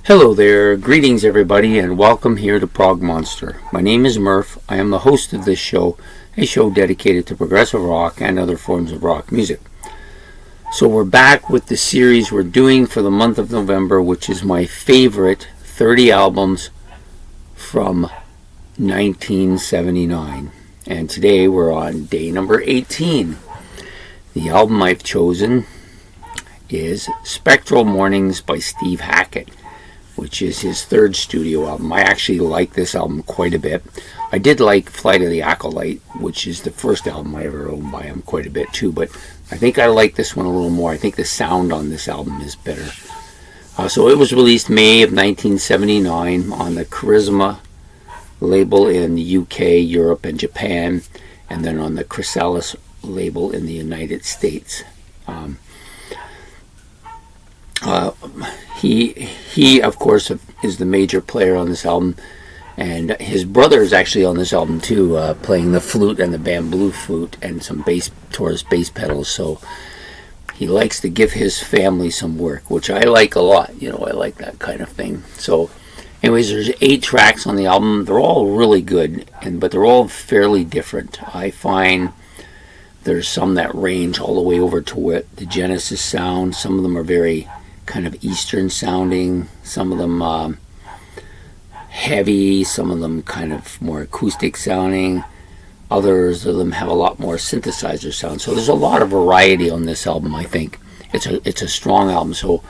Hello there, greetings everybody, and welcome here to Prog Monster. My name is Murph. I am the host of this show, a show dedicated to progressive rock and other forms of rock music. So we're back with the series we're doing for the month of November, which is my favorite 30 albums from 1979. And today we're on day number 18. The album I've chosen is Spectral Mornings by Steve Hackett, which is his third studio album. I actually like this album quite a bit. I did like Flight of the Acolyte, which is the first album I ever owned by him, quite a bit too, but I think I like this one a little more. I think the sound on this album is better. So it was released May of 1979 on the Charisma label in the UK, Europe, and Japan, and then on the Chrysalis label in the United States. He of course is the major player on this album, and his brother is actually on this album too, playing the flute and the bamboo flute and some Taurus bass pedals. So he likes to give his family some work, which I like a lot. I like that kind of thing. So anyways, there's 8 tracks on the album. They're all really good, but they're all fairly different. I find there's some that range all the way over to what the Genesis sound. Some of them are very kind of Eastern sounding, some of them heavy, some of them kind of more acoustic sounding, others of them have a lot more synthesizer sound. So there's a lot of variety on this album. I think it's a strong album. So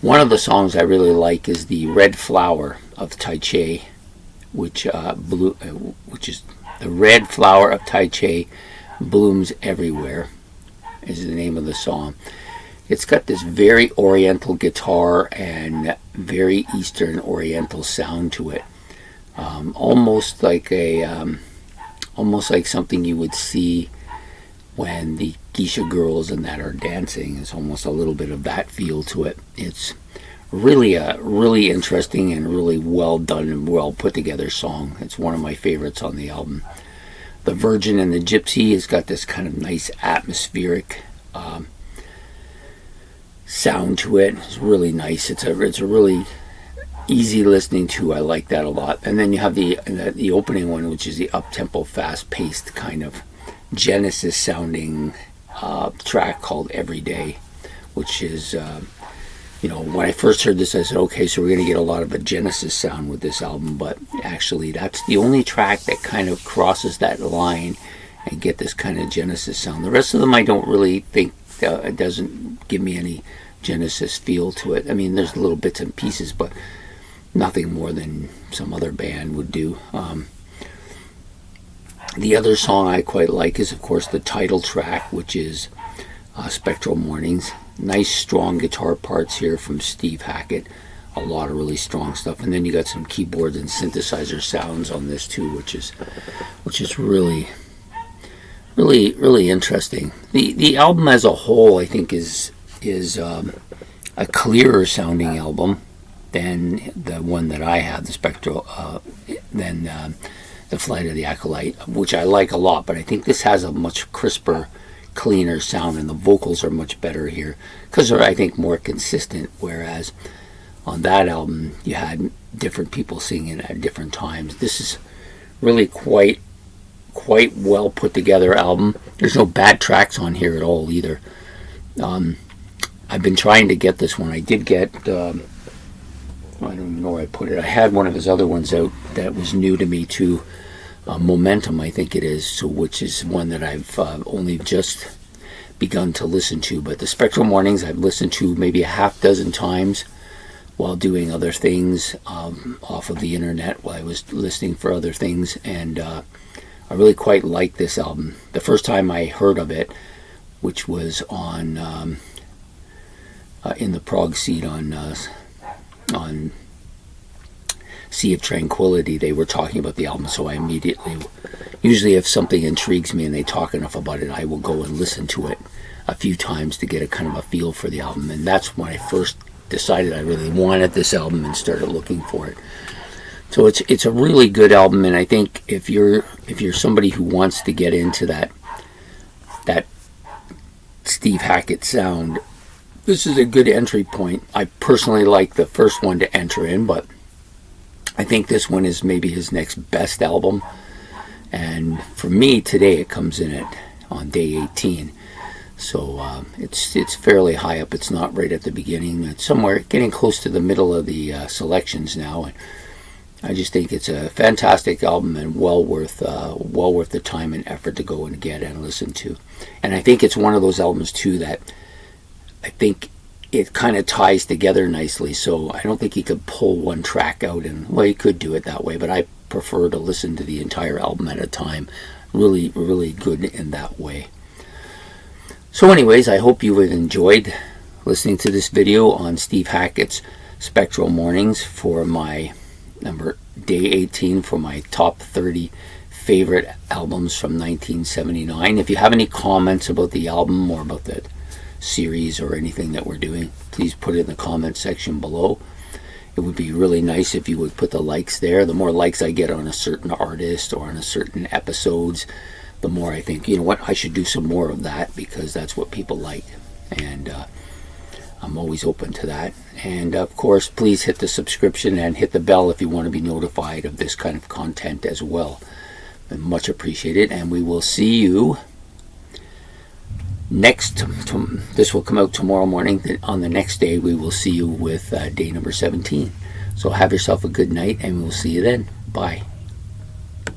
one of the songs I really like is the Red Flower of Tai Che, which is the Red Flower of Tai Che Blooms Everywhere is the name of the song. It's got this very oriental guitar and very Eastern Oriental sound to it, almost like something you would see when the geisha girls and that are dancing. It's almost a little bit of that feel to it. It's really a really interesting and really well done and well put together song. It's one of my favorites on the album. The Virgin and the Gypsy has got this kind of nice atmospheric sound to it. It's really nice. It's a really easy listening to. I like that a lot. And then you have the opening one, which is the up-tempo, fast-paced kind of Genesis sounding track called Every Day, which is when I first heard this, I said, okay, so we're going to get a lot of a Genesis sound with this album, but actually that's the only track that kind of crosses that line and get this kind of Genesis sound. The rest of them I don't really think, it doesn't give me any Genesis feel to it. I mean, there's little bits and pieces, but nothing more than some other band would do. The other song I quite like is, of course, the title track, which is Spectral Mornings. Nice, strong guitar parts here from Steve Hackett. A lot of really strong stuff. And then you got some keyboards and synthesizer sounds on this too, which is really interesting. The album as a whole, I think, is a clearer sounding album than the one that I have, the Spectral, than the Flight of the Acolyte, which I like a lot. But I think this has a much crisper, cleaner sound, and the vocals are much better here because they're, I think, more consistent. Whereas on that album, you had different people singing at different times. This is really quite well put together album. There's no bad tracks on here at all either. I've been trying to get this one. I did get I don't even know where I put it. I had one of his other ones out that was new to me too. Momentum, I think it is, so which is one that I've only just begun to listen to. But the Spectral Mornings I've listened to maybe a half dozen times while doing other things off of the internet while I was listening for other things, and I really quite like this album. The first time I heard of it, which was on in the Prog Seed on Sea of Tranquility, they were talking about the album, so I immediately, usually if something intrigues me and they talk enough about it, I will go and listen to it a few times to get a kind of a feel for the album. And that's when I first decided I really wanted this album and started looking for it. So it's a really good album, and I think if you're somebody who wants to get into that Steve Hackett sound, this is a good entry point. I personally like the first one to enter in, but I think this one is maybe his next best album. And for me, today it comes in on day 18. So it's fairly high up. It's not right at the beginning. It's somewhere getting close to the middle of the selections now. And I just think it's a fantastic album and well worth the time and effort to go and get and listen to. And I think it's one of those albums too that I think it kind of ties together nicely. So I don't think he could pull one track out, and well, he could do it that way, but I prefer to listen to the entire album at a time. Really, really good in that way. So anyways, I hope you have enjoyed listening to this video on Steve Hackett's Spectral Mornings for my day 18 for my top 30 favorite albums from 1979. If you have any comments about the album or about the series or anything that we're doing, please put it in the comment section below. It would be really nice if you would put the likes there. The more likes I get on a certain artist or on a certain episodes, the more I think, you know what, I should do some more of that, because that's what people like. And I'm always open to that. And of course, please hit the subscription and hit the bell if you want to be notified of this kind of content as well. Much appreciated. And we will see you this will come out tomorrow morning. On the next day, we will see you with day number 17. So have yourself a good night, and we'll see you then. Bye.